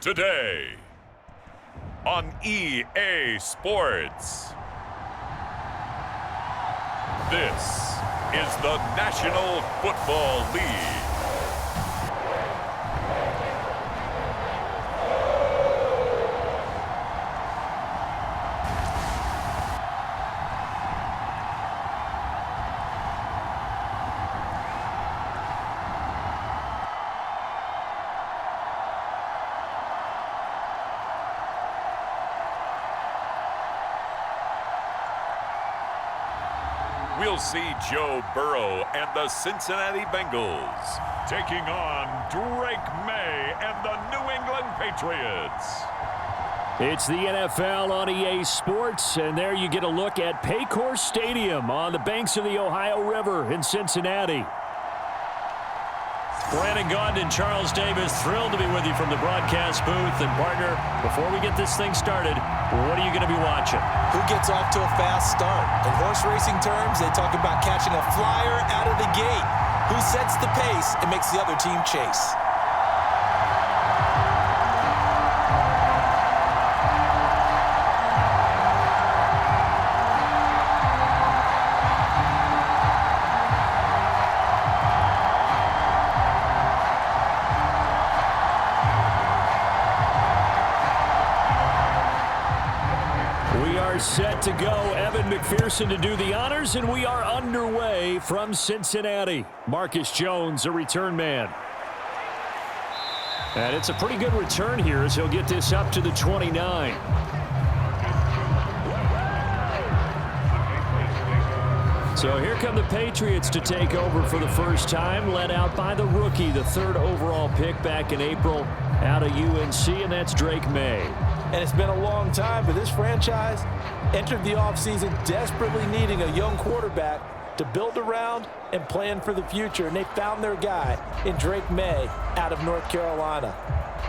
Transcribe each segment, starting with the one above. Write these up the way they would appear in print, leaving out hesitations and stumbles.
today on EA Sports. This is the National Football League. We'll see Joe Burrow and the Cincinnati Bengals taking on Drake Maye and the New England Patriots. It's the NFL on EA Sports, and there you get a look at Paycor Stadium on the banks of the Ohio River in Cincinnati. Brandon Gaudin and Charles Davis, thrilled to be with you from the broadcast booth. And partner, before we get this thing started, what are you going to be watching? Who gets off to a fast start? In horse racing terms, they talk about catching a flyer out of the gate. Who sets the pace and makes the other team chase? Set to go. Evan McPherson to do the honors, and we are underway from Cincinnati. Marcus Jones, a return man. And it's a pretty good return here as he'll get this up to the 29. So here come the Patriots to take over for the first time, led out by the rookie, the third overall pick back in April out of UNC, and that's Drake Maye. And it's been a long time, but this franchise entered the offseason desperately needing a young quarterback to build around and plan for the future. And they found their guy in Drake Maye out of North Carolina.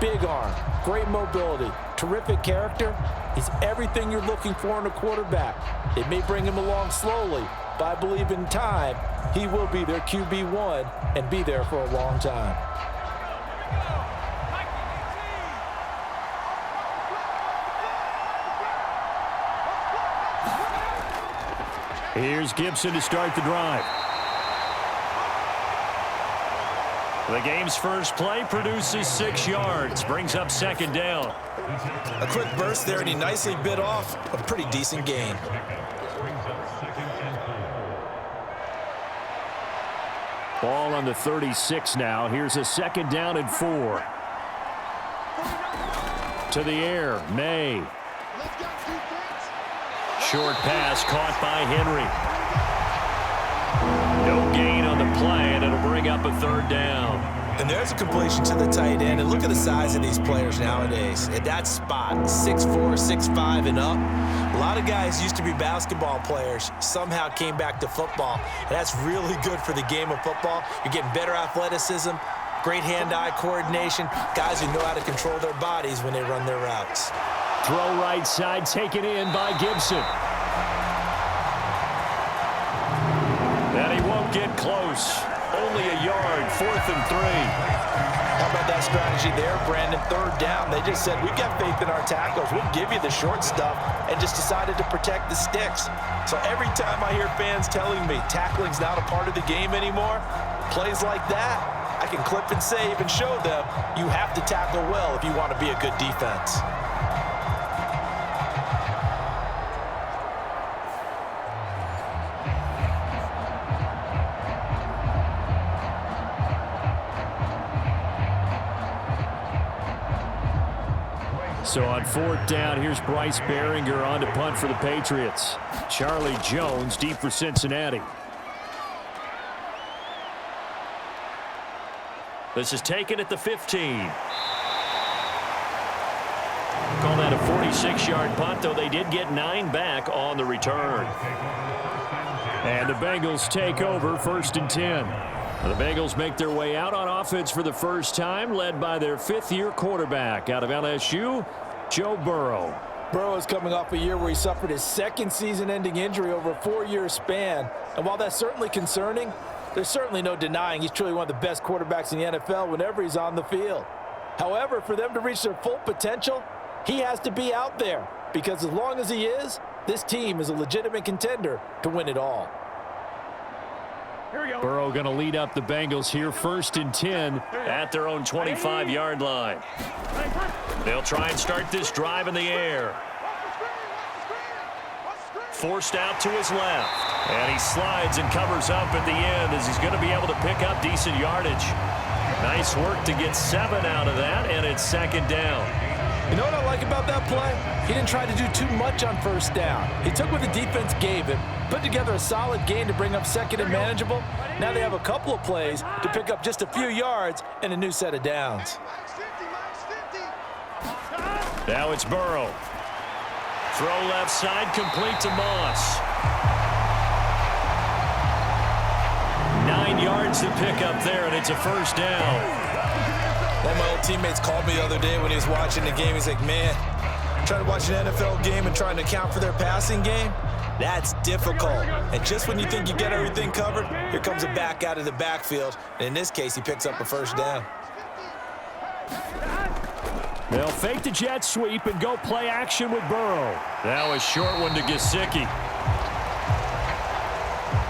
Big arm, great mobility, terrific character. He's everything you're looking for in a quarterback. It may bring him along slowly, but I believe in time he will be their QB1 and be there for a long time. Here's Gibson to start the drive. The game's first play produces 6 yards, brings up second down. A quick burst there, and he nicely bit off a pretty decent gain. Ball on the 36 now. Here's a second down and 4. To the air, Maye. Short pass caught by Henry. No gain on the play, and it'll bring up a third down. And there's a completion to the tight end. And look at the size of these players nowadays. At that spot, 6'4", 6'5", and up. A lot of guys used to be basketball players, somehow came back to football. And that's really good for the game of football. You're getting better athleticism, great hand-eye coordination, guys who know how to control their bodies when they run their routes. Throw right side, taken in by Gibson. And he won't get close. Only a yard, 4th and 3. How about that strategy there, Brandon? Third down. They just said, we've got faith in our tackles. We'll give you the short stuff, and just decided to protect the sticks. So every time I hear fans telling me tackling's not a part of the game anymore, plays like that, I can clip and save and show them you have to tackle well if you want to be a good defense. So on 4th down, here's Bryce Behringer on to punt for the Patriots. Charlie Jones deep for Cincinnati. This is taken at the 15. Call that a 46-yard punt, though they did get 9 back on the return. And the Bengals take over 1st and 10. The Bengals make their way out on offense for the first time, led by their 5th-year quarterback out of LSU, Joe Burrow. Burrow is coming off a year where he suffered his 2nd season-ending injury over a 4-year span. And while that's certainly concerning, there's certainly no denying he's truly one of the best quarterbacks in the NFL whenever he's on the field. However, for them to reach their full potential, he has to be out there, because as long as he is, this team is a legitimate contender to win it all. Burrow going to lead up the Bengals here, 1st and 10 at their own 25-yard line. They'll try and start this drive in the air. Forced out to his left. And he slides and covers up at the end as he's going to be able to pick up decent yardage. Nice work to get 7 out of that, and it's 2nd down. You know what I like about that play? He didn't try to do too much on 1st down. He took what the defense gave him, put together a solid gain to bring up 2nd and manageable. Now they have a couple of plays to pick up just a few yards and a new set of downs. Now it's Burrow. Throw left side, complete to Moss. 9 yards to pick up there, and it's a 1st down. One of my old teammates called me the other day when he was watching the game. He's like, man, trying to watch an NFL game and trying to account for their passing game, that's difficult. And just when you think you get everything covered, here comes a back out of the backfield. And in this case, he picks up a 1st down. They'll fake the jet sweep and go play action with Burrow. Now a short one to Gesicki.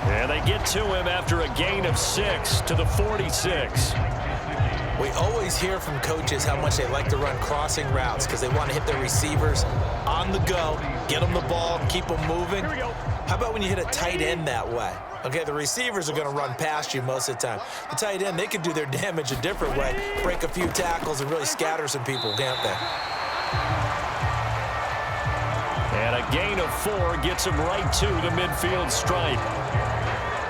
And they get to him after a gain of 6 to the 46. We always hear from coaches how much they like to run crossing routes because they want to hit their receivers on the go, get them the ball, keep them moving. How about when you hit a tight end that way? Okay, the receivers are going to run past you most of the time. The tight end, they can do their damage a different way, break a few tackles and really scatter some people, can't they? And a gain of 4 gets him right to the midfield stripe.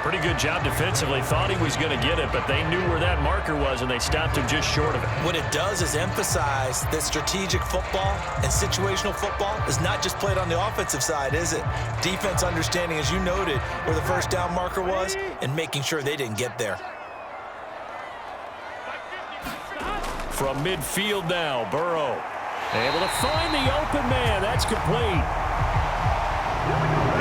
Pretty good job defensively. Thought he was going to get it, but they knew where that marker was, and they stopped him just short of it. What it does is emphasize that strategic football and situational football is not just played on the offensive side, is it? Defense understanding, as you noted, where the 1st down marker was and making sure they didn't get there. From midfield now, Burrow able to find the open man. That's complete.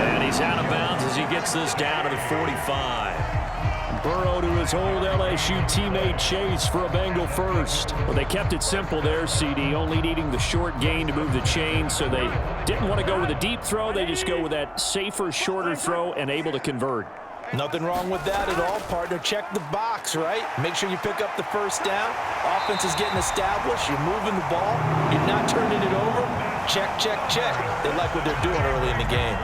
And he's out of bounds as he gets this down to the 45. Burrow to his old LSU teammate Chase for a Bengal 1st. Well, they kept it simple there, CD, only needing the short gain to move the chain, so they didn't want to go with a deep throw. They just go with that safer, shorter throw and able to convert. Nothing wrong with that at all, partner. Check the box, right? Make sure you pick up the 1st down. Offense is getting established. You're moving the ball. You're not turning it over. Check, check, check. They like what they're doing early in the game.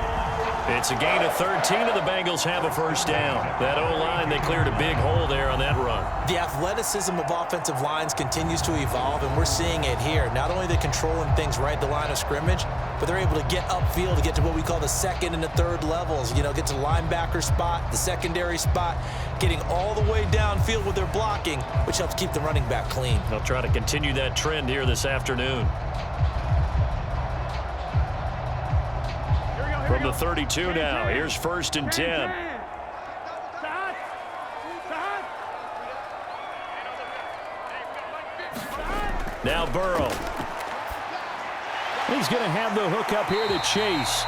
It's a gain of 13, and the Bengals have a 1st down. That O-line, they cleared a big hole there on that run. The athleticism of offensive lines continues to evolve, and we're seeing it here. Not only are they controlling things right at the line of scrimmage, but they're able to get upfield to get to what we call the 2nd and the 3rd levels. You know, get to the linebacker spot, the secondary spot, getting all the way downfield with their blocking, which helps keep the running back clean. They'll try to continue that trend here this afternoon. From the 32 now, here's 1st and 10. Now Burrow. He's going to have the hook up here to Chase.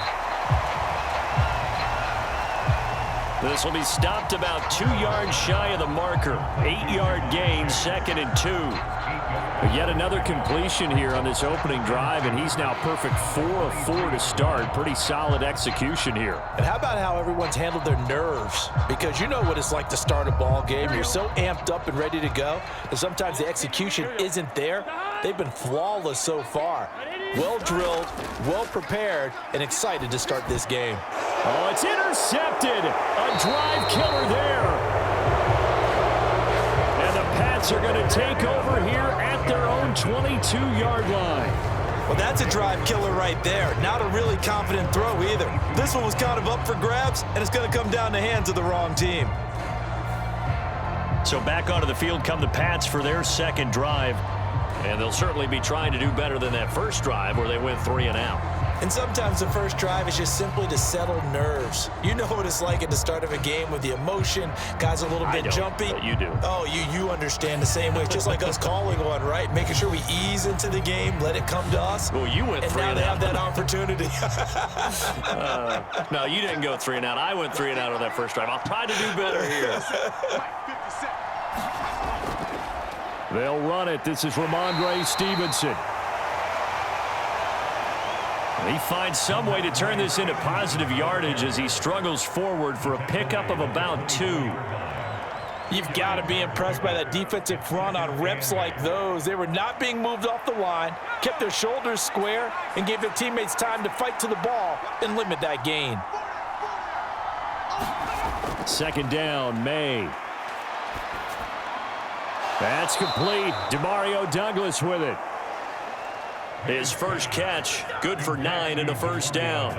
This will be stopped about 2 yards shy of the marker. 8-yard gain, 2nd and 2. But yet another completion here on this opening drive, and he's now perfect 4 of 4 to start. Pretty solid execution here. And how about how everyone's handled their nerves? Because you know what it's like to start a ball game. You're so amped up and ready to go, and sometimes the execution isn't there. They've been flawless so far. Well drilled, well prepared, and excited to start this game. Oh, it's intercepted. A drive killer there. And the Pats are going to take over here at their own 22-yard line. Well, that's a drive killer right there. Not a really confident throw either. This one was kind of up for grabs, and it's going to come down the hands of the wrong team. So back onto the field come the Pats for their 2nd drive. And they'll certainly be trying to do better than that 1st drive where they went 3 and out. And sometimes the 1st drive is just simply to settle nerves. You know what it's like at the start of a game with the emotion. Guys a little bit jumpy. But you do. Oh, you understand the same way. It's just like us calling one, right? Making sure we ease into the game, let it come to us. Well, you went 3 and out. And now they have that opportunity. No, you didn't go 3 and out. I went 3 and out on that 1st drive. I'll try to do better here. They'll run it. This is Ramondre Stevenson. He finds some way to turn this into positive yardage as he struggles forward for a pickup of about 2. You've got to be impressed by that defensive front on reps like those. They were not being moved off the line, kept their shoulders square, and gave their teammates time to fight to the ball and limit that gain. Second down, Maye. That's complete. Demario Douglas with it. His first catch, good for 9 and a first down.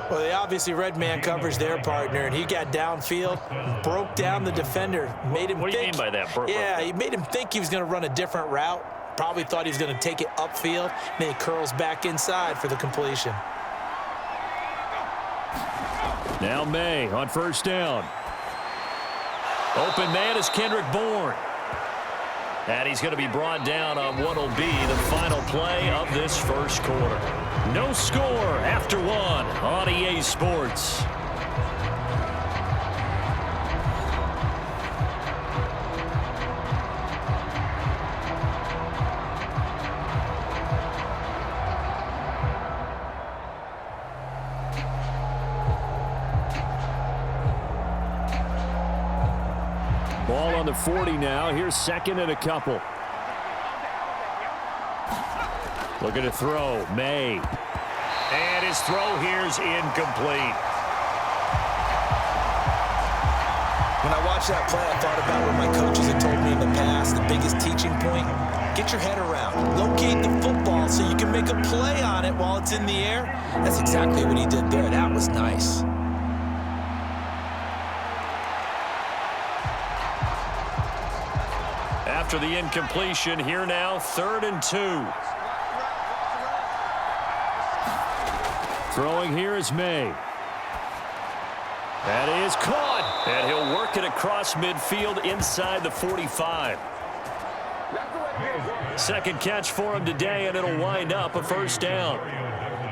Well, they obviously read man coverage their partner, and he got downfield, broke down the defender, made him What do you mean by that? Yeah, he made him think he was going to run a different route. Probably thought he was going to take it upfield, and then he curls back inside for the completion. Now Maye on first down. Open man is Kendrick Bourne. And he's going to be brought down on what will be the final play of this first quarter. No score after 1 on EA Sports. Ball on the 40 now. Here's second and a couple. Looking to throw. Maye. And his throw here's incomplete. When I watched that play, I thought about what my coaches had told me in the past. The biggest teaching point, get your head around. Locate the football so you can make a play on it while it's in the air. That's exactly what he did there. That was nice. After the incompletion, here now, 3rd and 2. Throwing here is Maye. That is caught. And he'll work it across midfield inside the 45. Second catch for him today, and it'll wind up a first down.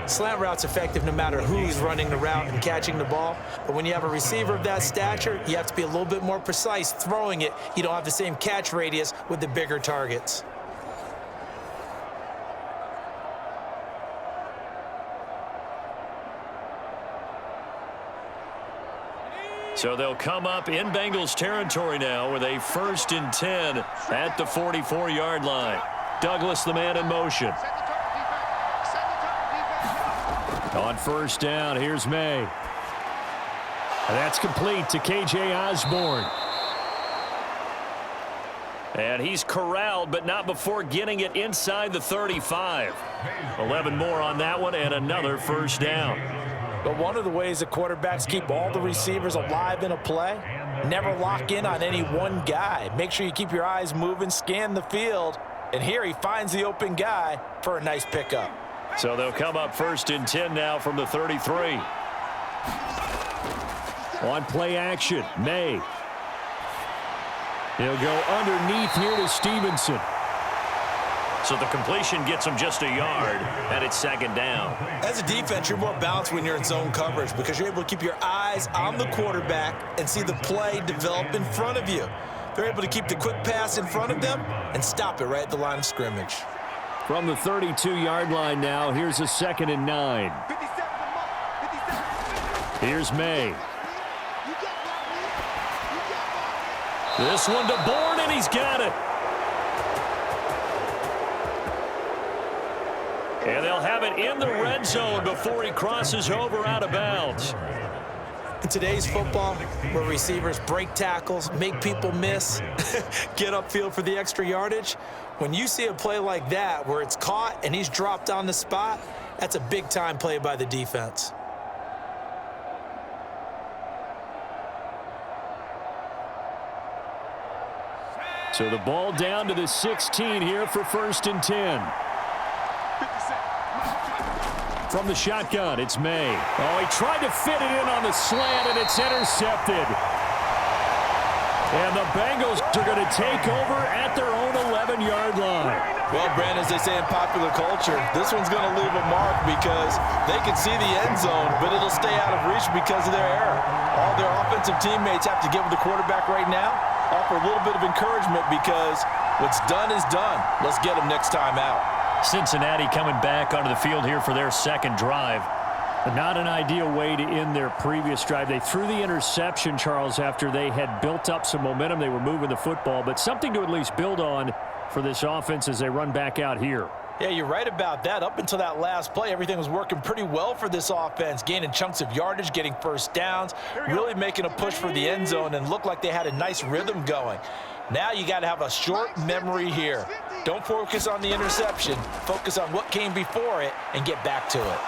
Slant route's effective no matter who's running the route and catching the ball. But when you have a receiver of that stature, you have to be a little bit more precise throwing it. You don't have the same catch radius with the bigger targets. So they'll come up in Bengals territory now with a 1st and 10 at the 44-yard line. Douglas, the man in motion. On first down, here's Maye. And that's complete to K.J. Osborne. And he's corralled, but not before getting it inside the 35. 11 more on that one, and another first down. But one of the ways the quarterbacks keep all the receivers alive in a play, never lock in on any one guy. Make sure you keep your eyes moving, scan the field. And here he finds the open guy for a nice pickup. So they'll come up 1st and 10 now from the 33. On play action, Maye. He'll go underneath here to Stevenson. So the completion gets him just a yard, and it's 2nd down. As a defense, you're more balanced when you're in zone coverage because you're able to keep your eyes on the quarterback and see the play develop in front of you. They're able to keep the quick pass in front of them and stop it right at the line of scrimmage. From the 32-yard line now, here's a 2nd and 9. Here's Maye. This one to Bourne, and he's got it. And they'll have it in the red zone before he crosses over out of bounds. In today's football, where receivers break tackles, make people miss, get upfield for the extra yardage, when you see a play like that where it's caught and he's dropped on the spot, that's a big-time play by the defense. So the ball down to the 16 here for 1st and 10. From the shotgun, it's Maye. Oh, he tried to fit it in on the slant, and it's intercepted. And the Bengals are going to take over at their own 11-yard line. Well, Brandon, as they say in popular culture, this one's going to leave a mark because they can see the end zone, but it'll stay out of reach because of their error. All their offensive teammates have to get with the quarterback right now offer a little bit of encouragement because what's done is done. Let's get them next time out. Cincinnati coming back onto the field here for their second drive. Not an ideal way to end their previous drive. They threw the interception, Charles, after they had built up some momentum. They were moving the football, but something to at least build on for this offense as they run back out here. Yeah, you're right about that. Up until that last play, everything was working pretty well for this offense, gaining chunks of yardage, getting first downs, really making a push for the end zone, and looked like they had a nice rhythm going. Now you got to have a short memory here. Don't focus on the interception. Focus on what came before it and get back to it.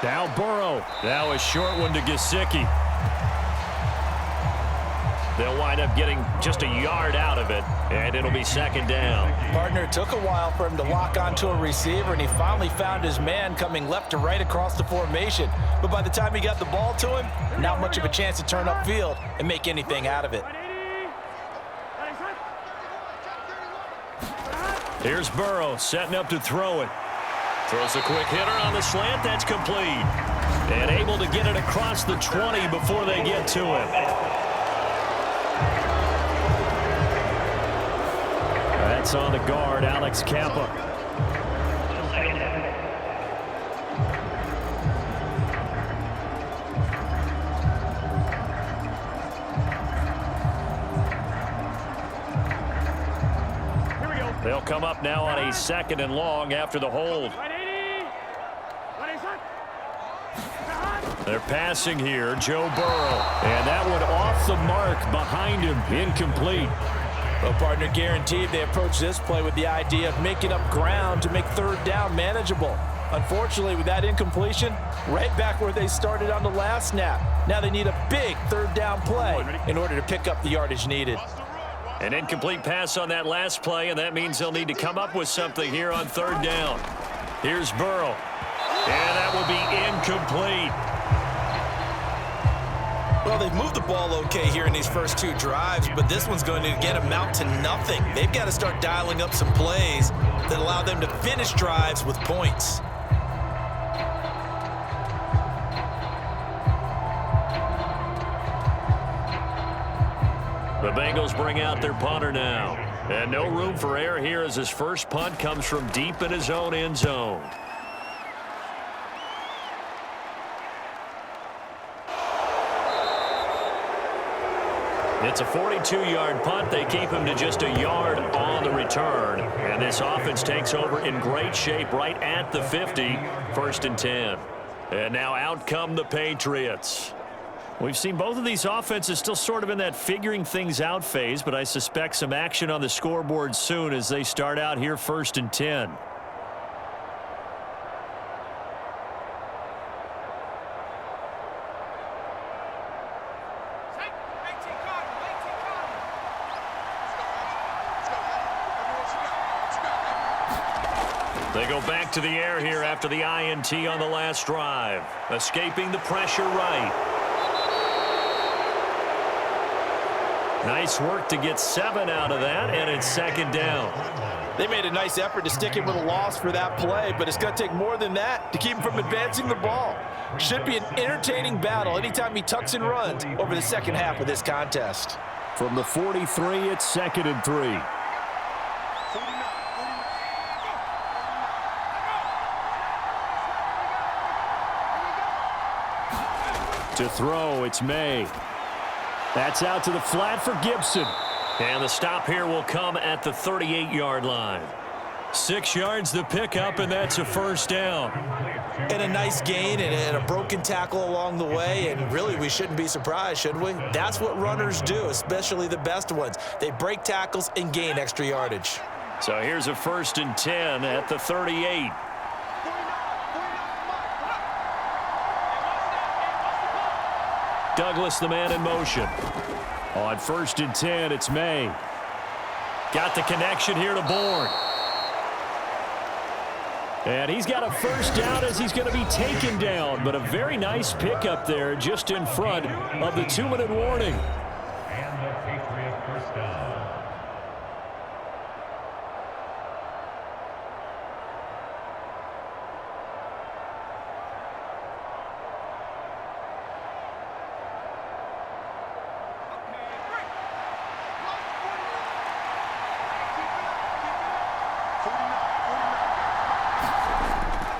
Now Burrow. Now a short one to Gesicki. They'll wind up getting just a yard out of it, and it'll be second down. Partner, it took a while for him to lock onto a receiver, and he finally found his man coming left to right across the formation. But by the time he got the ball to him, not much of a chance to turn upfield and make anything out of it. Here's Burrow setting up to throw it. Throws a quick hitter on the slant. That's complete. And able to get it across the 20 before they get to him. That's on the guard, Alex Kappa. They'll come up now on a second and long after the hold. They're passing here, Joe Burrow. And that one off the mark behind him, incomplete. Well, partner, guaranteed they approach this play with the idea of making up ground to make third down manageable. Unfortunately, with that incompletion, right back where they started on the last snap. Now they need a big third down play in order to pick up the yardage needed. An incomplete pass on that last play, and that means they'll need to come up with something here on third down. Here's Burrow. And that will be incomplete. Well, they've moved the ball okay here in these first two drives, but this one's going to get amount to nothing. They've got to start dialing up some plays that allow them to finish drives with points. The Bengals bring out their punter now. And no room for error here as his first punt comes from deep in his own end zone. It's a 42-yard punt. They keep him to just a yard on the return. And this offense takes over in great shape right at the 50, first and 10. And now out come the Patriots. We've seen both of these offenses still sort of in that figuring things out phase, but I suspect some action on the scoreboard soon as they start out here first and 10. They go back to the air here after the INT on the last drive. Escaping the pressure right. Nice work to get 7 out of that, and it's second down. They made a nice effort to stick him with a loss for that play, but it's going to take more than that to keep him from advancing the ball. Should be an entertaining battle anytime he tucks and runs over the second half of this contest. From the 43, it's second and 3. To throw, it's Maye. That's out to the flat for Gibson. And the stop here will come at the 38-yard line. 6 yards the pickup, and that's a first down. And a nice gain and a broken tackle along the way, and really we shouldn't be surprised, should we? That's what runners do, especially the best ones. They break tackles and gain extra yardage. So here's a first and 10 at the 38. Douglas, the man in motion. On first and 10, it's Maye. Got the connection here to Bourne. And he's got a first down as he's going to be taken down, but a very nice pickup there just in front of the 2-minute warning. And the Patriot first down.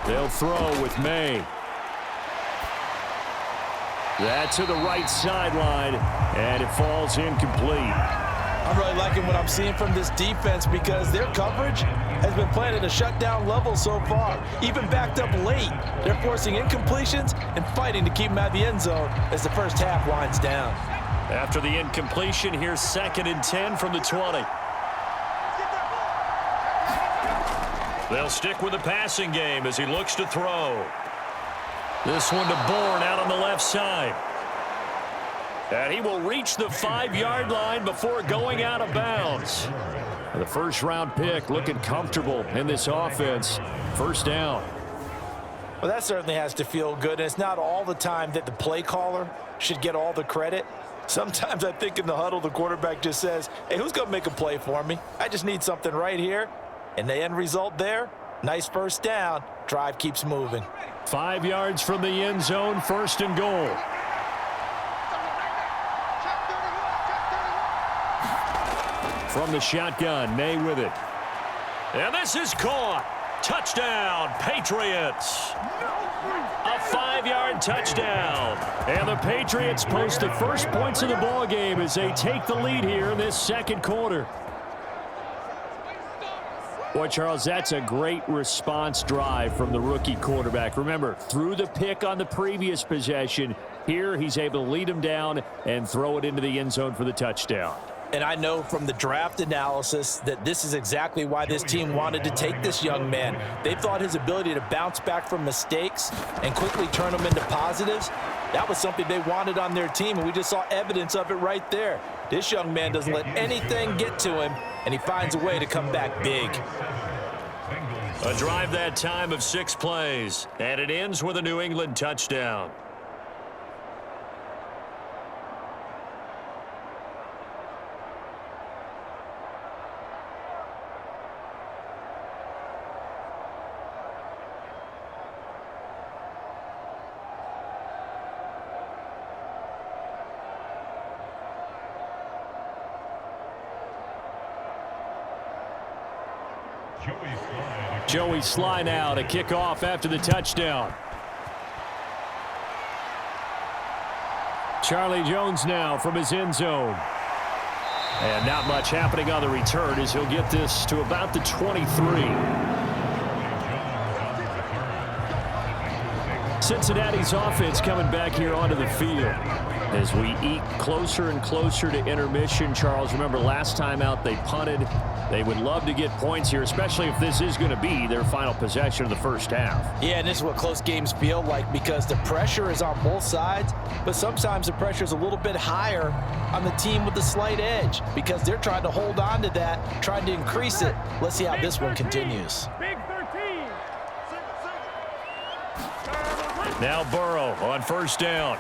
They'll throw with Maye. That to the right sideline, and it falls incomplete. I'm really liking what I'm seeing from this defense because their coverage has been playing at a shutdown level so far. Even backed up late, they're forcing incompletions and fighting to keep them out of the end zone as the first half winds down. After the incompletion, here's 2nd and 10 from the 20. They'll stick with the passing game as he looks to throw. This one to Bourne out on the left side. And he will reach the 5-yard line before going out of bounds. The first-round pick looking comfortable in this offense. First down. Well, that certainly has to feel good, and it's not all the time that the play caller should get all the credit. Sometimes I think in the huddle, the quarterback just says, hey, who's going to make a play for me? I just need something right here. And the end result there, nice first down. Drive keeps moving. 5 yards from the end zone, 1st and goal. From the shotgun, Maye with it. And this is caught. Touchdown, Patriots. A 5-yard touchdown. And the Patriots post the first points of the ball game as they take the lead here in this second quarter. Boy, Charles, that's a great response drive from the rookie quarterback. Remember, threw the pick on the previous possession. Here, he's able to lead him down and throw it into the end zone for the touchdown. And I know from the draft analysis that this is exactly why this team wanted to take this young man. They thought his ability to bounce back from mistakes and quickly turn them into positives, that was something they wanted on their team, and we just saw evidence of it right there. This young man doesn't let anything get to him, and he finds a way to come back big. A drive that time of 6 plays, and it ends with a New England touchdown. Joey Sly now to kick off after the touchdown. Charlie Jones now from his end zone. And not much happening on the return as he'll get this to about the 23. Cincinnati's offense coming back here onto the field as we eat closer and closer to intermission. Charles, remember last time out they punted. They would love to get points here, especially if this is going to be their final possession of the first half. Yeah, and this is what close games feel like because the pressure is on both sides, but sometimes the pressure is a little bit higher on the team with the slight edge because they're trying to hold on to that, trying to increase it. Let's see how this one continues. Big 13. Now Burrow on first down.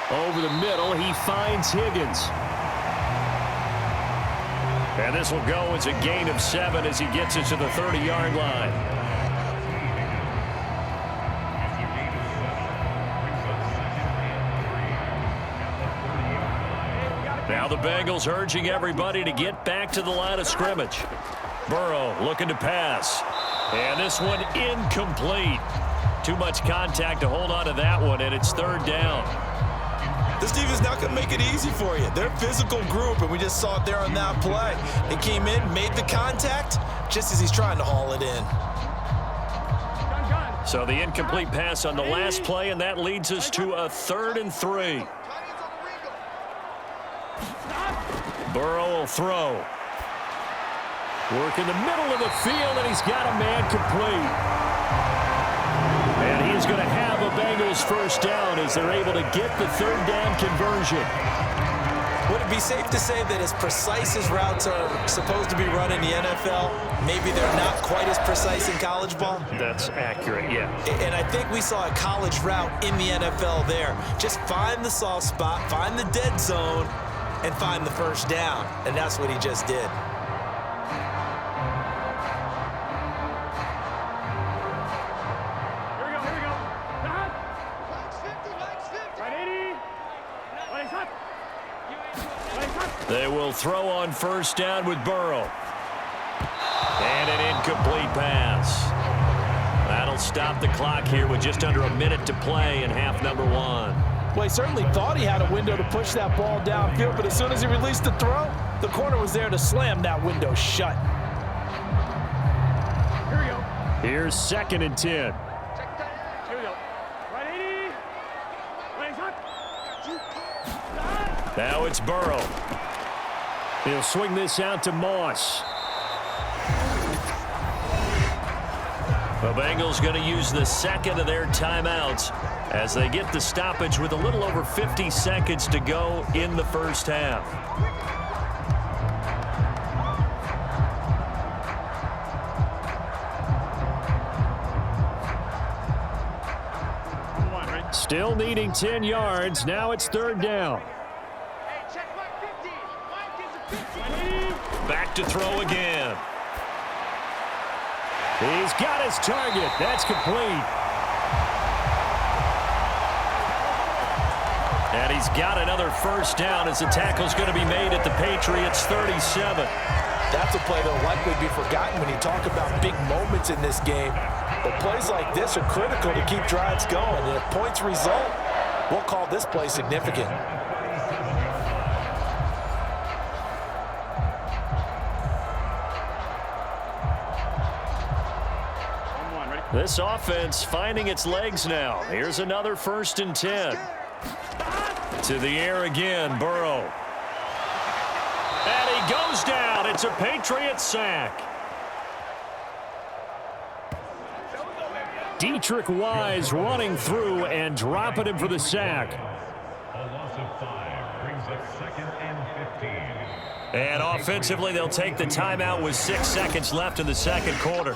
Over the middle, he finds Higgins. And this will go as a gain of 7 as he gets it to the 30-yard line. Now the Bengals urging everybody to get back to the line of scrimmage. Burrow looking to pass. And this one incomplete. Too much contact to hold on to that one, and it's 3rd down. This team is not going to make it easy for you. They're a physical group, and we just saw it there on that play. They came in, made the contact, just as he's trying to haul it in. So the incomplete pass on the last play, and that leads us to a 3rd and 3. Burrow will throw. Work in the middle of the field, and he's got a man complete. And he's going to have a Bengals first down as they're able to get the 3rd down conversion. Would it be safe to say that as precise as routes are supposed to be run in the NFL, maybe they're not quite as precise in college ball? That's accurate, yeah. And I think we saw a college route in the NFL there. Just find the soft spot, find the dead zone, and find the first down. And that's what he just did. They will throw on first down with Burrow. And an incomplete pass. That'll stop the clock here with just under a minute to play in half number one. Well, he certainly thought he had a window to push that ball downfield, but as soon as he released the throw, the corner was there to slam that window shut. Here we go. Here's 2nd and 10. Here we go. Right 80. Right shot. Now it's Burrow. He'll swing this out to Moss. The Bengals going to use the second of their timeouts as they get the stoppage with a little over 50 seconds to go in the first half. Still needing 10 yards. Now it's 3rd down. Back to throw again. He's got his target. That's complete. And he's got another first down as the tackle's going to be made at the Patriots 37. That's a play that will likely be forgotten when you talk about big moments in this game. But plays like this are critical to keep drives going. And if points result, we'll call this play significant. This offense finding its legs now. Here's another 1st and 10. To the air again, Burrow. And he goes down. It's a Patriots sack. Dietrich Wise running through and dropping him for the sack. A loss of 5 brings up 2nd and 15. And offensively, they'll take the timeout with 6 seconds left in the second quarter.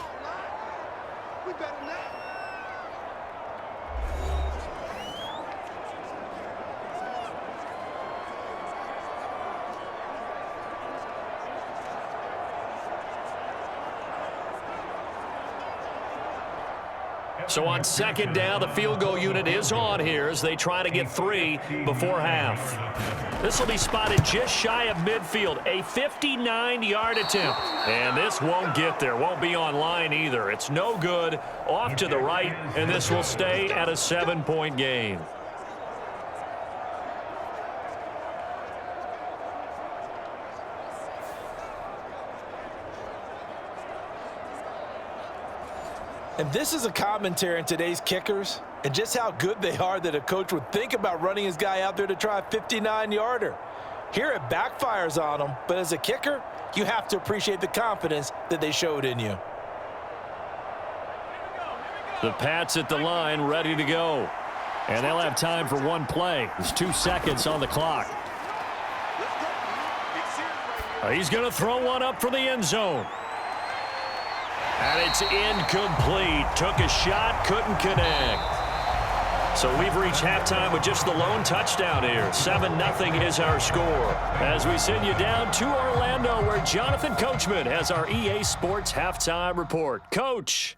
So on 2nd down, the field goal unit is on here as they try to get 3 before half. This will be spotted just shy of midfield, a 59-yard attempt. And this won't get there, won't be on line either. It's no good, off to the right, and this will stay at a 7-point game. And this is a commentary on today's kickers and just how good they are that a coach would think about running his guy out there to try a 59-yarder. Here it backfires on him, but as a kicker, you have to appreciate the confidence that they showed in you. The Pats at the line, ready to go. And they'll have time for one play. There's 2 seconds on the clock. He's going to throw one up for the end zone. And it's incomplete. Took a shot, couldn't connect. So we've reached halftime with just the lone touchdown here. 7-0 is our score. As we send you down to Orlando, where Jonathan Coachman has our EA Sports halftime report. Coach.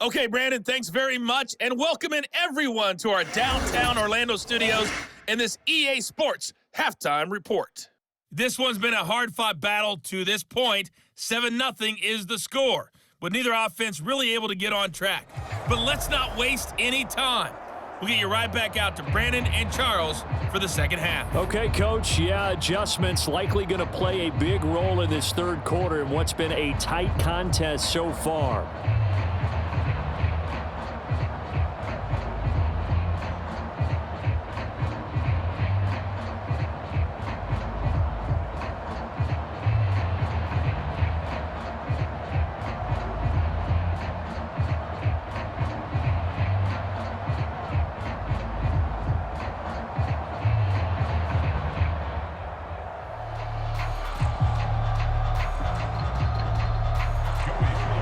Okay, Brandon, thanks very much. And welcome in everyone to our downtown Orlando studios in this EA Sports halftime report. This one's been a hard-fought battle to this point. 7-0 is the score, with neither offense really able to get on track. But let's not waste any time. We'll get you right back out to Brandon and Charles for the second half. Okay, Coach. Yeah, adjustments likely going to play a big role in this third quarter in what's been a tight contest so far.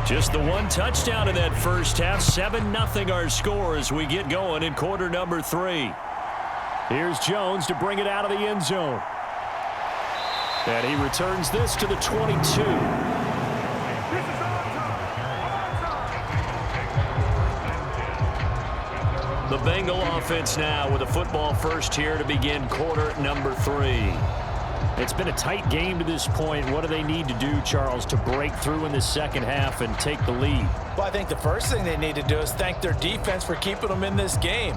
Just the one touchdown in that first half. 7-0 our score as we get going in quarter number 3. Here's Jones to bring it out of the end zone. And he returns this to the 22. The Bengal offense now with a football first here to begin quarter number 3. It's been a tight game to this point. What do they need to do, Charles, to break through in the second half and take the lead? Well, I think the first thing they need to do is thank their defense for keeping them in this game.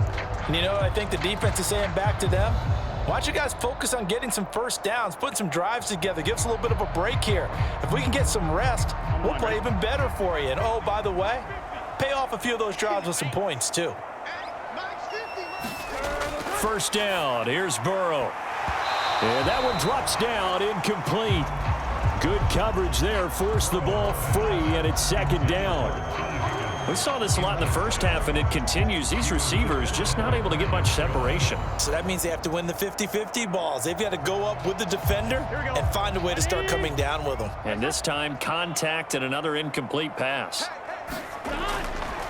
And you know what I think the defense is saying back to them? Why don't you guys focus on getting some first downs, putting some drives together, give us a little bit of a break here. If we can get some rest, we'll play even better for you. And, oh, by the way, pay off a few of those drives with some points, too. First down. Here's Burrow. And that one drops down, incomplete. Good coverage there, forced the ball free, and it's second down. We saw this a lot in the first half, and it continues. These receivers just not able to get much separation. So that means they have to win the 50-50 balls. They've got to go up with the defender and find a way to start coming down with them. And this time, contact and another incomplete pass.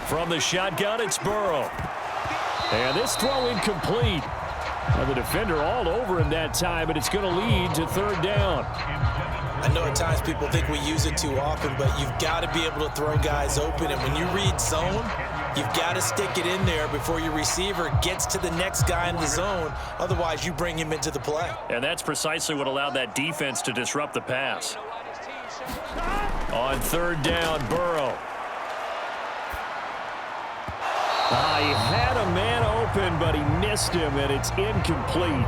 From the shotgun, it's Burrow. And this throw incomplete. Well, the defender all over him that time, and it's going to lead to third down. I know at times people think we use it too often, but you've got to be able to throw guys open. And when you read zone, you've got to stick it in there before your receiver gets to the next guy in the zone. Otherwise, you bring him into the play. And that's precisely what allowed that defense to disrupt the pass. On third down, Burrow. He had a man open, but he missed him, and it's incomplete.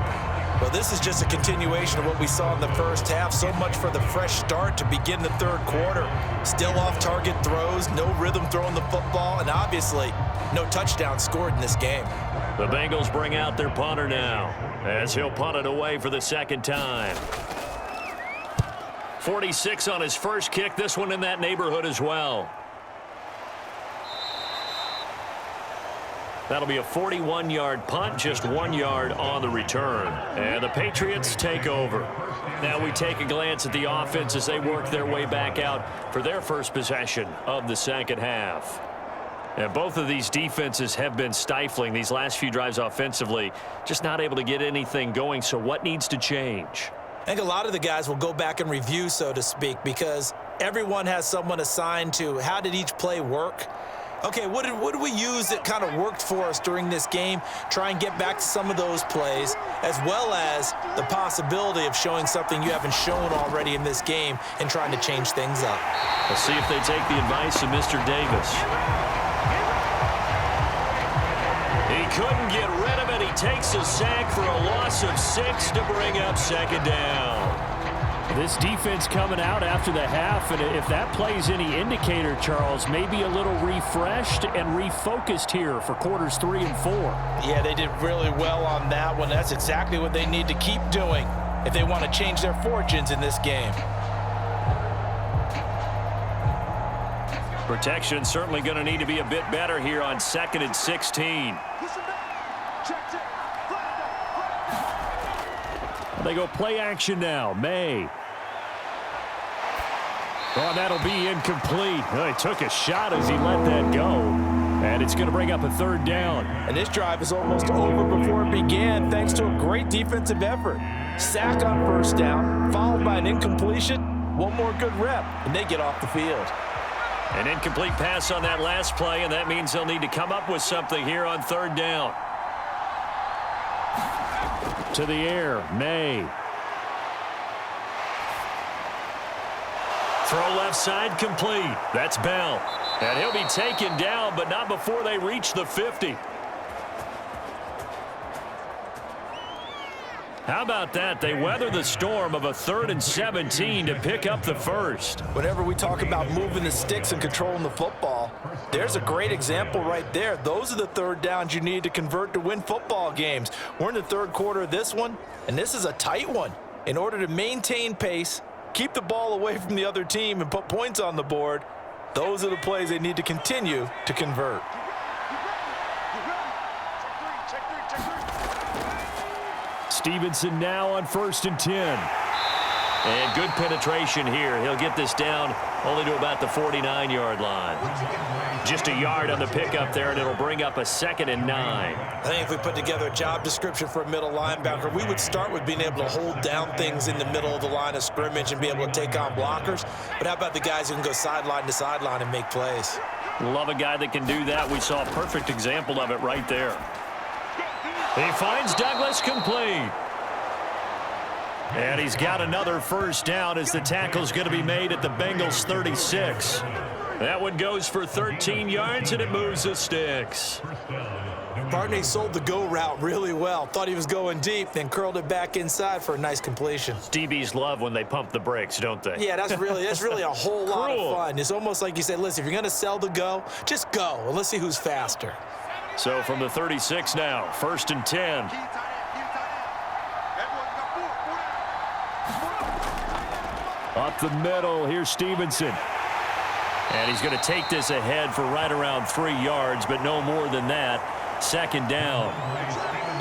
Well, this is just a continuation of what we saw in the first half. So much for the fresh start to begin the third quarter. Still off-target throws, no rhythm throwing the football, and obviously no touchdown scored in this game. The Bengals bring out their punter now, as he'll punt it away for the second time. 46 on his first kick, this one in that neighborhood as well. That'll be a 41-yard punt, just 1 yard on the return. And the Patriots take over. Now we take a glance at the offense as they work their way back out for their first possession of the second half. And both of these defenses have been stifling these last few drives offensively, just not able to get anything going. So what needs to change? I think a lot of the guys will go back and review, so to speak, because everyone has someone assigned to how did each play work. Okay, what did we use that kind of worked for us during this game? Try and get back to some of those plays, as well as the possibility of showing something you haven't shown already in this game and trying to change things up. Let's see if they take the advice of Mr. Davis. He couldn't get rid of it. He takes a sack for a loss of 6 to bring up second down. This defense coming out after the half, and if that plays any indicator, Charles, maybe a little refreshed and refocused here for quarters 3 and 4. Yeah, they did really well on that one. That's exactly what they need to keep doing if they want to change their fortunes in this game. Protection certainly going to need to be a bit better here on 2nd and 16. They go play action now. Maye. Oh, that'll be incomplete. Oh, he took a shot as he let that go. And it's going to bring up a third down. And this drive is almost over before it began, thanks to a great defensive effort. Sack on first down, followed by an incompletion. One more good rep, and they get off the field. An incomplete pass on that last play, and that means they'll need to come up with something here on third down. To the air, Maye. Throw left side complete. That's Bell. And he'll be taken down, but not before they reach the 50. How about that? They weather the storm of a 3rd and 17 to pick up the first. Whenever we talk about moving the sticks and controlling the football, there's a great example right there. Those are the third downs you need to convert to win football games. We're in the third quarter of this one, and this is a tight one. In order to maintain pace, keep the ball away from the other team, and put points on the board, those are the plays they need to continue to convert. Stevenson now on 1st and 10. And good penetration here. He'll get this down only to about the 49-yard line. Just a yard on the pickup there, and it'll bring up a 2nd and 9. I think if we put together a job description for a middle linebacker, we would start with being able to hold down things in the middle of the line of scrimmage and be able to take on blockers. But how about the guys who can go sideline to sideline and make plays? Love a guy that can do that. We saw a perfect example of it right there. He finds Douglas complete. And he's got another first down as the tackle's going to be made at the Bengals 36. That one goes for 13 yards, and it moves the sticks. Barney sold the go route really well. Thought he was going deep, then curled it back inside for a nice completion. DBs love when they pump the brakes, don't they? Yeah, that's really a whole lot of fun. It's almost like you say, listen, if you're going to sell the go, just go, and let's see who's faster. So from the 36 now, 1st and 10. Up the middle, here's Stevenson. And he's going to take this ahead for right around 3 yards, but no more than that. 2nd down.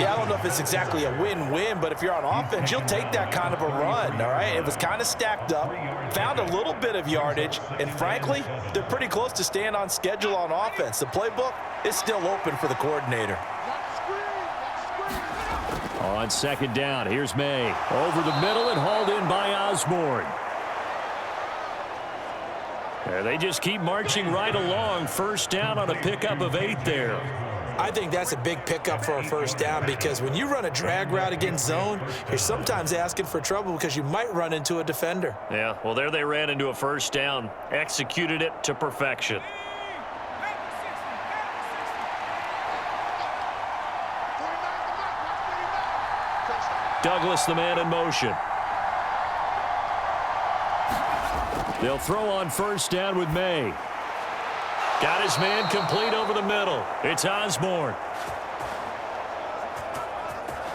Yeah, I don't know if it's exactly a win-win, but if you're on offense, you'll take that kind of a run, all right? It was kind of stacked up, found a little bit of yardage, and frankly, they're pretty close to staying on schedule on offense. The playbook is still open for the coordinator. On 2nd down, here's Maye. Over the middle and hauled in by Osborne. They just keep marching right along. 1st down on a pickup of 8 there. I think that's a big pickup for a 1st down because when you run a drag route against zone, you're sometimes asking for trouble because you might run into a defender. Yeah, well, there they ran into a 1st down. Executed it to perfection. Douglas, the man in motion. They'll throw on 1st down with Maye. Got his man complete over the middle. It's Osborne.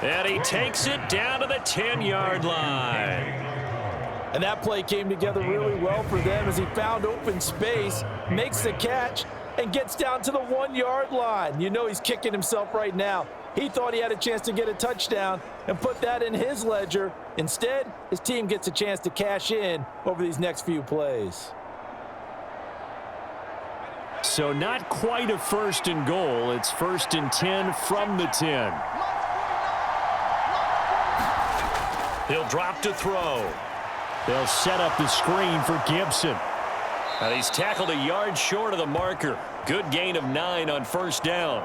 And he takes it down to the 10-yard line. And that play came together really well for them as he found open space, makes the catch, and gets down to the 1-yard line. You know he's kicking himself right now. He thought he had a chance to get a touchdown and put that in his ledger. Instead, his team gets a chance to cash in over these next few plays. So not quite a 1st and goal. It's 1st and 10 from the 10. He'll drop to throw. They'll set up the screen for Gibson. And he's tackled a yard short of the marker. Good gain of 9 on 1st down.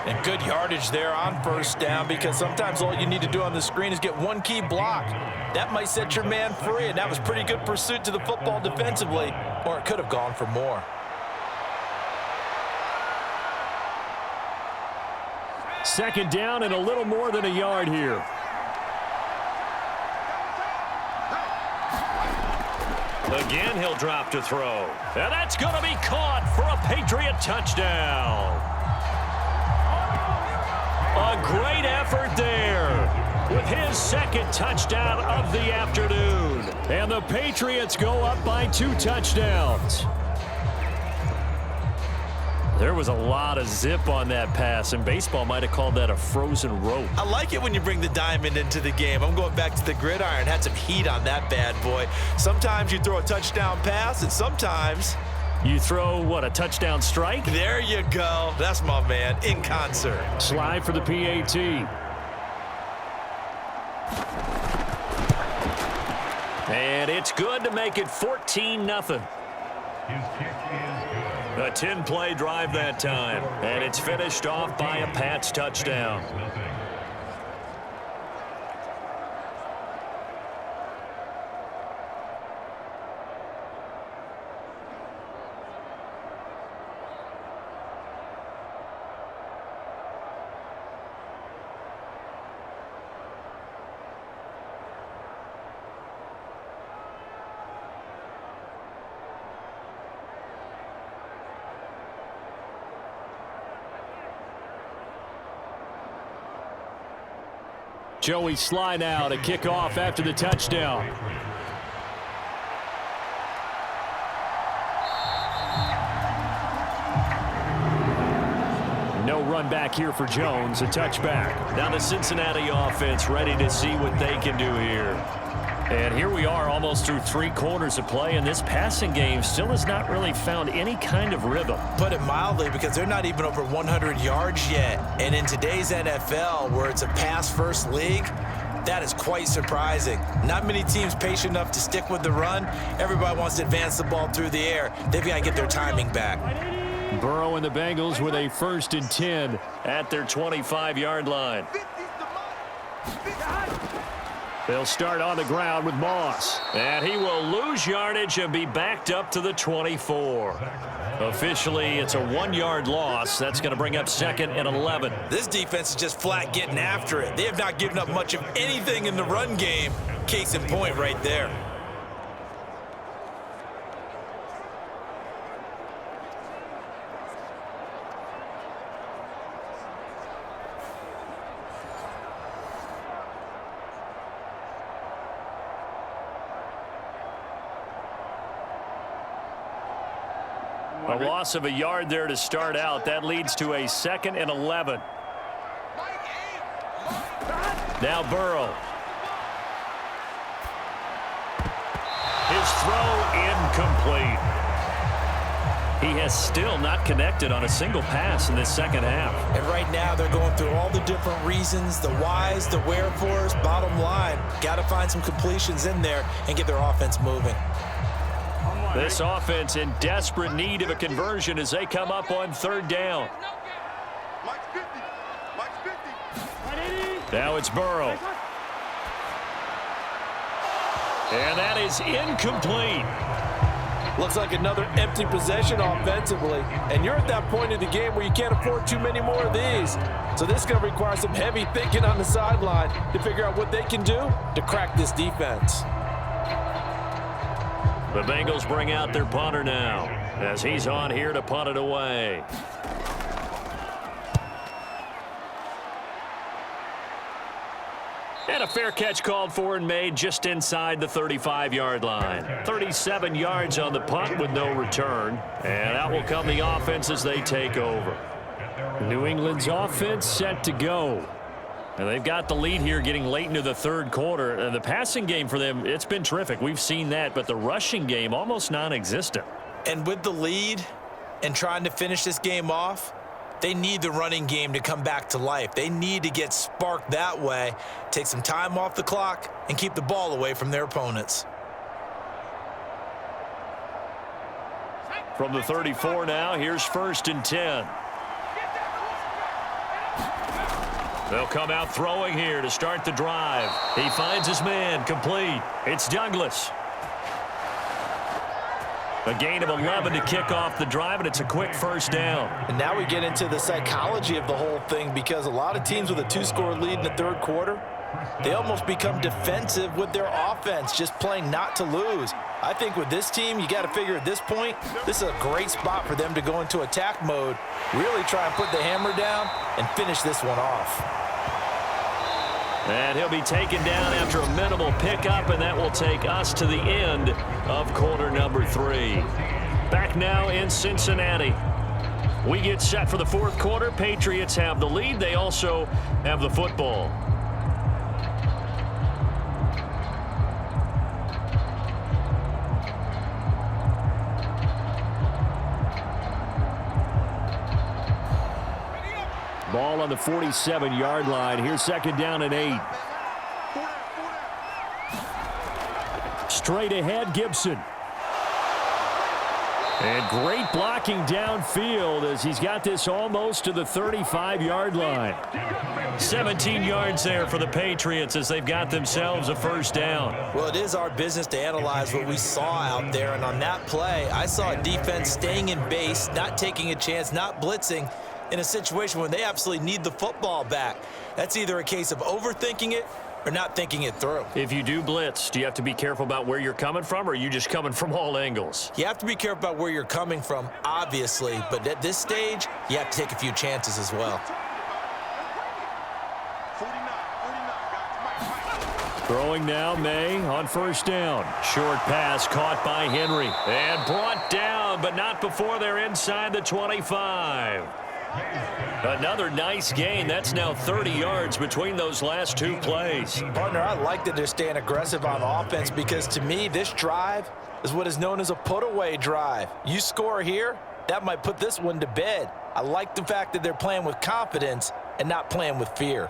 And good yardage there on 1st down because sometimes all you need to do on the screen is get one key block. That might set your man free, and that was pretty good pursuit to the football defensively, or it could have gone for more. 2nd down and a little more than a yard here. Again, he'll drop to throw. And that's going to be caught for a Patriot touchdown. A great effort there with his 2nd touchdown of the afternoon. And the Patriots go up by 2 touchdowns. There was a lot of zip on that pass, and baseball might have called that a frozen rope. I like it when you bring the diamond into the game. I'm going back to the gridiron. Had some heat on that bad boy. Sometimes you throw a touchdown pass, and sometimes you throw, what, a touchdown strike? There you go. That's my man, in concert. Slide for the PAT. And it's good to make it 14-0. His kick is good. A 10-play drive that time. And it's finished off by a Pats touchdown. Joey Sly now to kick off after the touchdown. No run back here for Jones, a touchback. Now the Cincinnati offense ready to see what they can do here. And here we are almost through 3 quarters of play, and this passing game still has not really found any kind of rhythm. Put it mildly, because they're not even over 100 yards yet. And in today's NFL, where it's a pass-first league, that is quite surprising. Not many teams patient enough to stick with the run. Everybody wants to advance the ball through the air. They've got to get their timing back. Burrow and the Bengals with a 1st and 10 at their 25-yard line. They'll start on the ground with Moss. And he will lose yardage and be backed up to the 24. Officially, it's a 1-yard loss. That's going to bring up 2nd and 11. This defense is just flat getting after it. They have not given up much of anything in the run game. Case in point right there. A loss of a yard there to start out. That leads to a 2nd and 11. Now Burrow. His throw incomplete. He has still not connected on a single pass in this second half. And right now they're going through all the different reasons, the whys, the wherefores. Bottom line, got to find some completions in there and get their offense moving. This offense in desperate need of a conversion as they come up on 3rd down. Now it's Burrow. And that is incomplete. Looks like another empty possession offensively. And you're at that point of the game where you can't afford too many more of these. So this is going to require some heavy thinking on the sideline to figure out what they can do to crack this defense. The Bengals bring out their punter now as he's on here to punt it away. And a fair catch called for and made just inside the 35-yard line. 37 yards on the punt with no return. And out will come the offense as they take over. New England's offense set to go. And they've got the lead here getting late into the 3rd quarter. And the passing game for them, it's been terrific. We've seen that, but the rushing game almost non-existent. And with the lead and trying to finish this game off, they need the running game to come back to life. They need to get sparked that way, take some time off the clock, and keep the ball away from their opponents. From the 34 now, here's 1st and 10. They'll come out throwing here to start the drive. He finds his man, complete. It's Douglas. A gain of 11 to kick off the drive, and it's a quick 1st down. And now we get into the psychology of the whole thing, because a lot of teams with a 2-score lead in the 3rd quarter, they almost become defensive with their offense, just playing not to lose. I think with this team, you got to figure at this point, this is a great spot for them to go into attack mode, really try and put the hammer down and finish this one off. And he'll be taken down after a minimal pickup, and that will take us to the end of quarter number 3. Back now in Cincinnati. We get set for the 4th quarter. Patriots have the lead. They also have the football. Ball on the 47-yard line. Here's 2nd down and 8. Straight ahead, Gibson. And great blocking downfield as he's got this almost to the 35-yard line. 17 yards there for the Patriots as they've got themselves a 1st down. Well, it is our business to analyze what we saw out there. And on that play, I saw a defense staying in base, not taking a chance, not blitzing, in a situation where they absolutely need the football back. That's either a case of overthinking it or not thinking it through. If you do blitz, do you have to be careful about where you're coming from, or are you just coming from all angles? You have to be careful about where you're coming from, obviously, but at this stage, you have to take a few chances as well. Throwing now, Maye on 1st down. Short pass caught by Henry and brought down, but not before they're inside the 25. Another nice gain. That's now 30 yards between those last 2 plays. Partner, I like that they're staying aggressive on offense, because to me, this drive is what is known as a put-away drive. You score here, that might put this one to bed. I like the fact that they're playing with confidence and not playing with fear.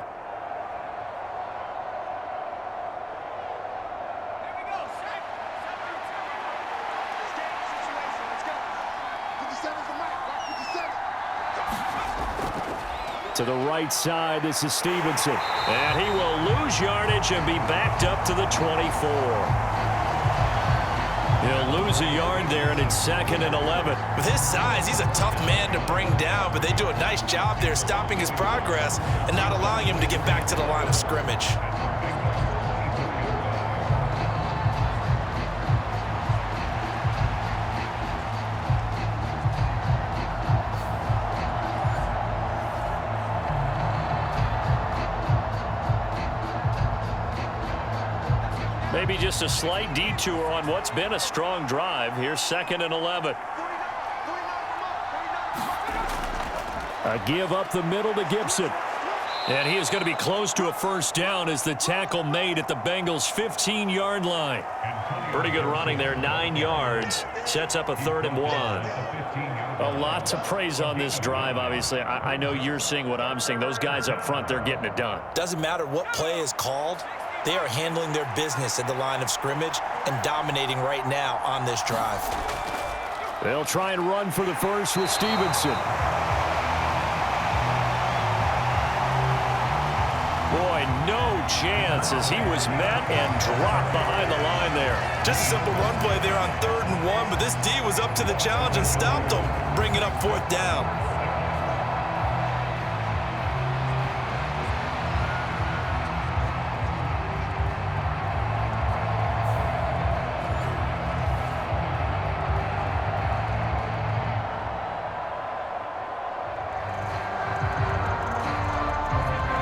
To the right side, this is Stevenson. And he will lose yardage and be backed up to the 24. He'll lose a yard there, and it's 2nd and 11. With his size, he's a tough man to bring down, but they do a nice job there stopping his progress and not allowing him to get back to the line of scrimmage. Maybe just a slight detour on what's been a strong drive. Here's 2nd and 11. A give up the middle to Gibson. And he is going to be close to a first down as the tackle made at the Bengals' 15-yard line. Pretty good running there, 9 yards. Sets up a 3rd and 1. A lot to praise on this drive, obviously. I know you're seeing what I'm seeing. Those guys up front, they're getting it done. Doesn't matter what play is called. They are handling their business at the line of scrimmage and dominating right now on this drive. They'll try and run for the first with Stevenson. Boy, no chance as he was met and dropped behind the line there. Just a simple run play there on 3rd and 1, but this D was up to the challenge and stopped him, bringing up 4th down.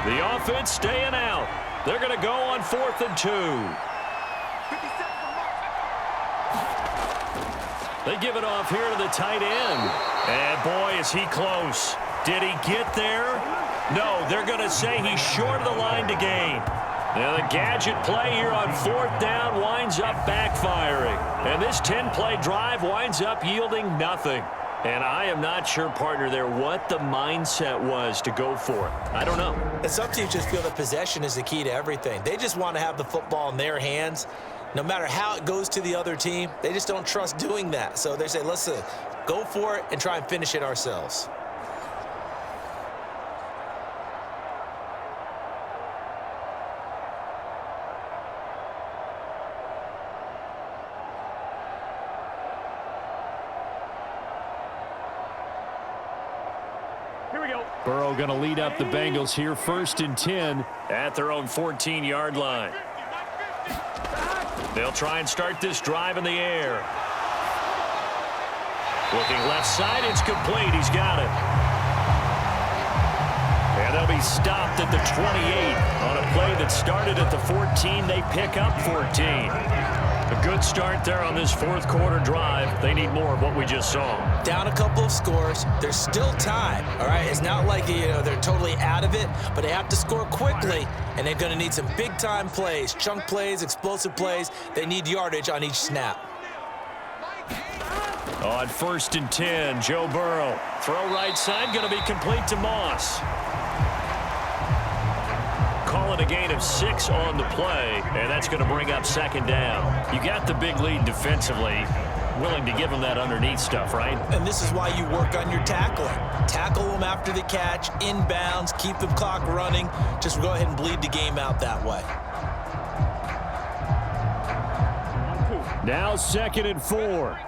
The offense staying out. They're going to go on 4th and 2. They give it off here to the tight end. And boy, is he close. Did he get there? No, they're going to say he's short of the line to gain. Now the gadget play here on 4th down winds up backfiring. And this 10-play drive winds up yielding nothing. And I am not sure, partner, there what the mindset was to go for it. I don't know. And some teams just feel that possession is the key to everything. They just want to have the football in their hands. No matter how it goes to the other team, they just don't trust doing that. So they say, let's go for it and try and finish it ourselves. Burrow going to lead up the Bengals here, 1st and 10 at their own 14-yard line. They'll try and start this drive in the air. Looking left side, it's complete. He's got it. And they'll be stopped at the 28 on a play that started at the 14. They pick up 14. A good start there on this 4th quarter drive. They need more of what we just saw. Down a couple of scores. There's still time, all right? It's not like, they're totally out of it, but they have to score quickly, and they're going to need some big-time plays, chunk plays, explosive plays. They need yardage on each snap. On 1st and 10, Joe Burrow. Throw right side, going to be complete to Moss. Calling a gain of 6 on the play, and that's going to bring up 2nd down. You got the big lead defensively. Willing to give them that underneath stuff, right? And this is why you work on your tackling. Tackle them after the catch, inbounds, keep the clock running. Just go ahead and bleed the game out that way. Now 2nd and 4.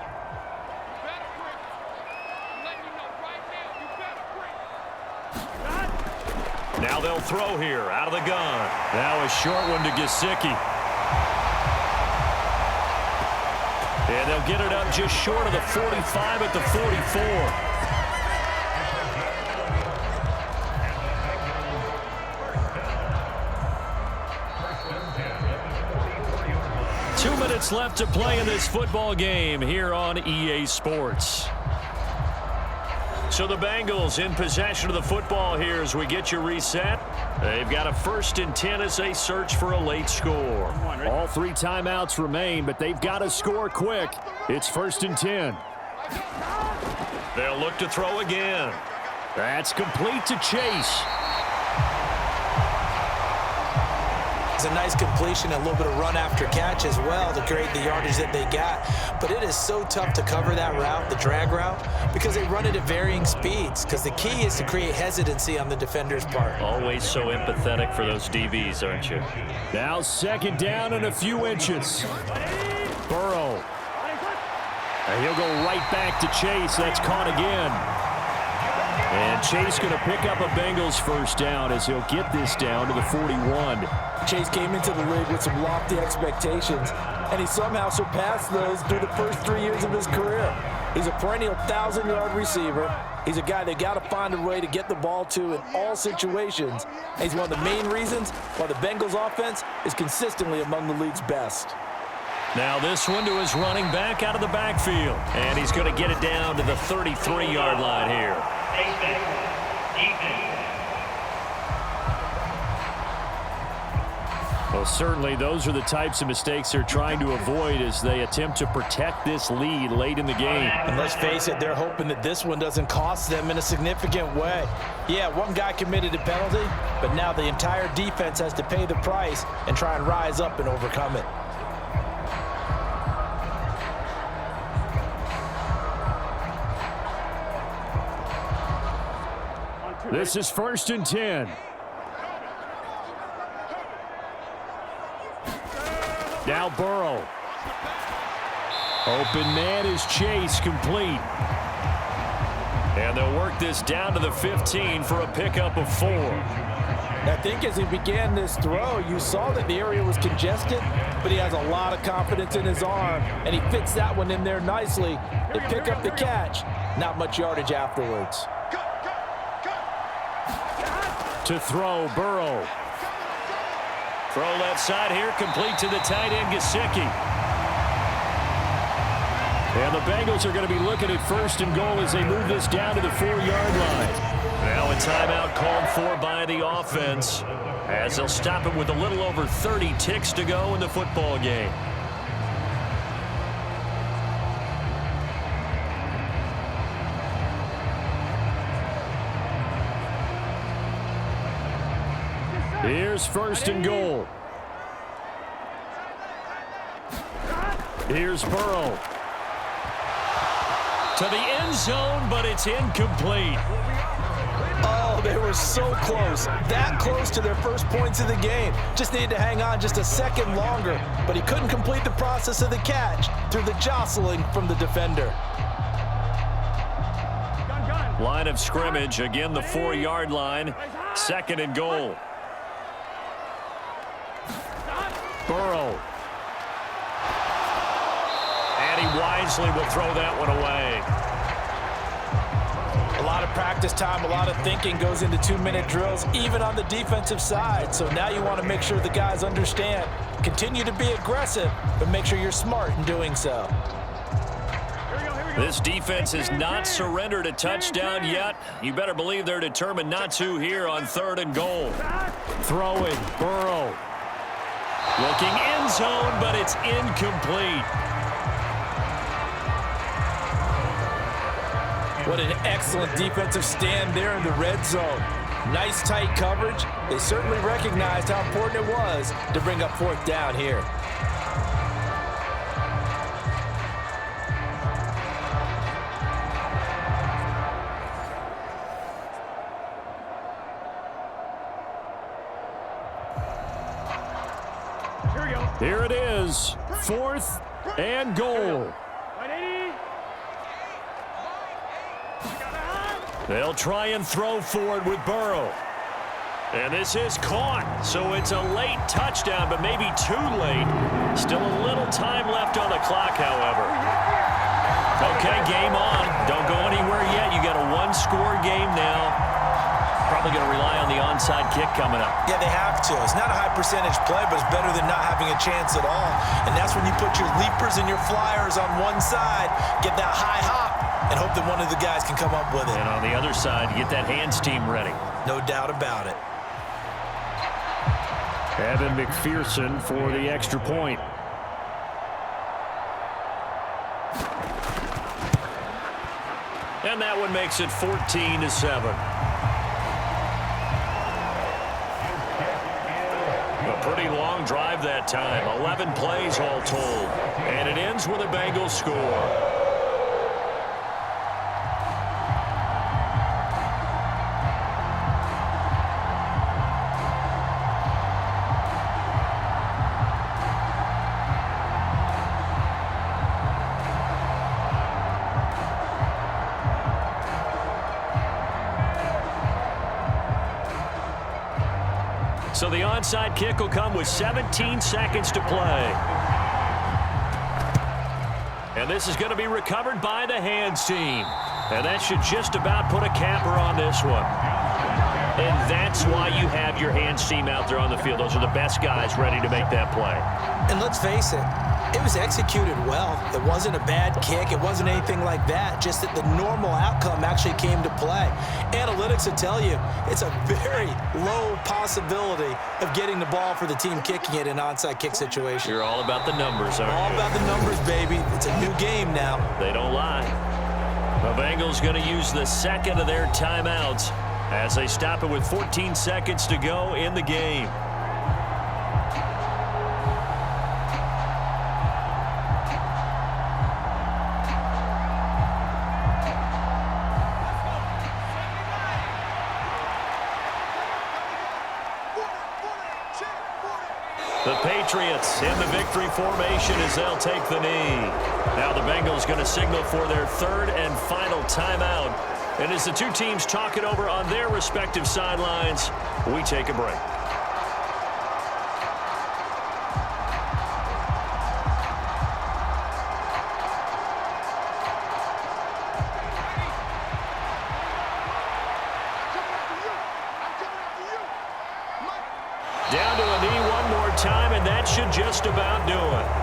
Now they'll throw here out of the gun. Now a short one to Gesicki. And they'll get it up just short of the 45 at the 44. 2 minutes left to play in this football game here on EA Sports. So the Bengals in possession of the football here as we get you reset. They've got a 1st and 10 as they search for a late score. All 3 timeouts remain, but they've got to score quick. It's 1st and 10. They'll look to throw again. That's complete to Chase. It's a nice completion, a little bit of run after catch as well to create the yardage that they got. But it is so tough to cover that route, the drag route, because they run it at varying speeds, because the key is to create hesitancy on the defender's part. Always so empathetic for those DBs, aren't you? Now 2nd down and a few inches. Burrow. And he'll go right back to Chase. That's caught again. And Chase going to pick up a Bengals 1st down as he'll get this down to the 41. Chase came into the league with some lofty expectations, and he somehow surpassed those through the first 3 years of his career. He's a perennial 1,000-yard receiver. He's a guy they got to find a way to get the ball to in all situations. And he's one of the main reasons why the Bengals offense is consistently among the league's best. Now this one to his running back out of the backfield. And he's going to get it down to the 33-yard line here. Well, certainly those are the types of mistakes they're trying to avoid as they attempt to protect this lead late in the game. And let's face it, they're hoping that this one doesn't cost them in a significant way. Yeah, one guy committed a penalty, but now the entire defense has to pay the price and try and rise up and overcome it. This is 1st and 10. Now Burrow. Open man is Chase, complete. And they'll work this down to the 15 for a pickup of 4. I think as he began this throw, you saw that the area was congested, but he has a lot of confidence in his arm, and he fits that one in there nicely. They pick up the catch. Not much yardage afterwards. To throw, Burrow. Throw left side here, complete to the tight end, Gesicki. And the Bengals are going to be looking at 1st and goal as they move this down to the 4-yard line. Now a timeout called for by the offense as they'll stop it with a little over 30 ticks to go in the football game. Here's 1st and goal. Here's Burrow. To the end zone, but it's incomplete. Oh, they were so close. That close to their first points of the game. Just needed to hang on just a second longer, but he couldn't complete the process of the catch through the jostling from the defender. Line of scrimmage, again the 4-yard line. 2nd and goal. Burrow. And he wisely will throw that one away. A lot of practice time, a lot of thinking goes into 2-minute drills, even on the defensive side. So now you want to make sure the guys understand. Continue to be aggressive, but make sure you're smart in doing so. This defense has not surrendered a touchdown yet. You better believe they're determined not to here on 3rd and goal. Throwing, Burrow. Looking end zone, but it's incomplete. What an excellent defensive stand there in the red zone. Nice tight coverage. They certainly recognized how important it was to bring up 4th down here. Here it is, 4th and goal. They'll try and throw forward with Burrow. And this is caught, so it's a late touchdown, but maybe too late. Still a little time left on the clock, however. Okay, game on. Don't go anywhere yet. You got a 1-score game now. Probably going to rely on the onside kick coming up. Yeah, they have to. It's not a high percentage play, but it's better than not having a chance at all. And that's when you put your leapers and your flyers on one side, get that high hop, and hope that one of the guys can come up with it. And on the other side, get that hands team ready. No doubt about it. Evan McPherson for the extra point. And that one makes it 14-7. pretty long drive that time. 11 plays all told. And it ends with a Bengals score. So the onside kick will come with 17 seconds to play. And this is going to be recovered by the hands team. And that should just about put a capper on this one. And that's why you have your hands team out there on the field. Those are the best guys ready to make that play. And let's face it, it was executed well. It wasn't a bad kick. It wasn't anything like that. Just that the normal outcome actually came to play. Analytics will tell you it's a very low possibility of getting the ball for the team kicking it in an onside kick situation. You're all about the numbers, aren't you? All about the numbers, baby. It's a new game now. They don't lie. The Bengals going to use the second of their timeouts as they stop it with 14 seconds to go in the game. The Patriots in the victory formation as they'll take the knee. Now the Bengals going to signal for their third and final timeout. And as the two teams talk it over on their respective sidelines, we take a break. Down to a knee one more time, and that should just about do it.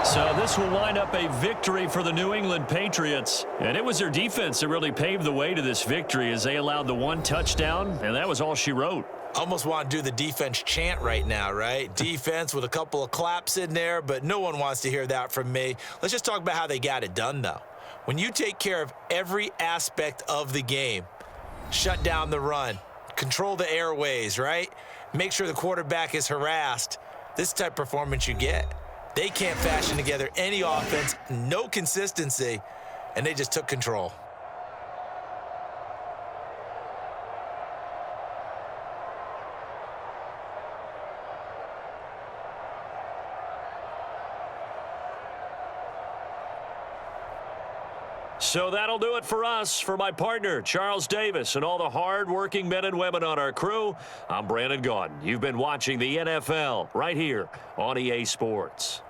So this will wind up a victory for the New England Patriots. And it was their defense that really paved the way to this victory as they allowed the one touchdown, and that was all she wrote. Almost want to do the defense chant right now, right? Defense with a couple of claps in there, but no one wants to hear that from me. Let's just talk about how they got it done, though. When you take care of every aspect of the game, shut down the run, control the airways, right? Make sure the quarterback is harassed. This type of performance you get. They can't fashion together any offense, no consistency, and they just took control. So that'll do it for us. For my partner, Charles Davis, and all the hard-working men and women on our crew, I'm Brandon Gaudin. You've been watching the NFL right here on EA Sports.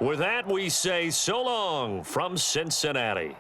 With that, we say so long from Cincinnati.